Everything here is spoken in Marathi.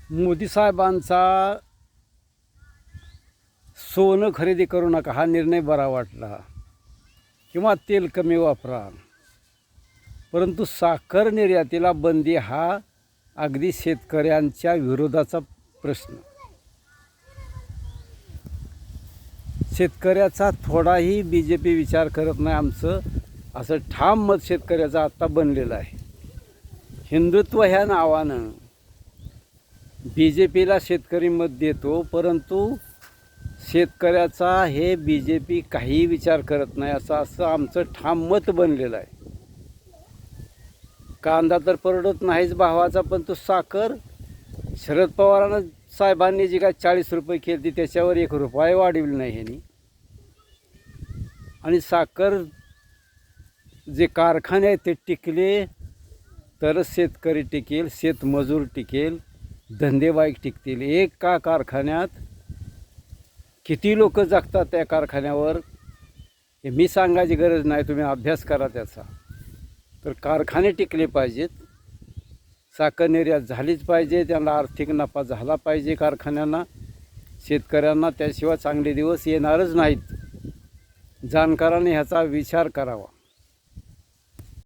मोदी साहेबांचा सोनं खरेदी करू नका हा निर्णय बरा वाटला किंवा तेल कमी वापरा, परंतु साखर निर्यातीला बंदी हा अगदी शेतकऱ्यांच्या विरोधाचा प्रश्न. शेतकऱ्याचा थोडाही BJP विचार करत नाही आमचं असं ठाम मत शेतकऱ्याचं आत्ता बनलेलं आहे. हिंदुत्व ह्या नावानं BJPला शेतकरी मत देतो, परंतु शेतकऱ्याचा हे BJP काहीही विचार करत नाही असं आमचं ठाम मत बनलेलं आहे. कांदा तर परवडत नाहीच भावाचा, पण तो साखर शरद पवारांना साहेबांनी जी काय 40 रुपये केली त्याच्यावर 1 रुपया वाढवली नाही ह्यांनी. आणि साखर जे कारखाने आहेत ते टिकले तरच शेतकरी टिकेल, शेतमजूर टिकेल, धंदेवाईक टिकतील. एका कारखान्यात किती लोक जगतात त्या कारखान्यावर हे मी सांगायची गरज नाही, तुम्ही अभ्यास करा त्याचा. तर कारखाने टिकले पाहिजेत, साखर निर्यात झालीच पाहिजे, त्यांना आर्थिक नफा झाला पाहिजे कारखान्यांना, शेतकऱ्यांना. त्याशिवाय चांगले दिवस येणारच नाहीत. जाणकारांनी ह्याचा विचार करावा.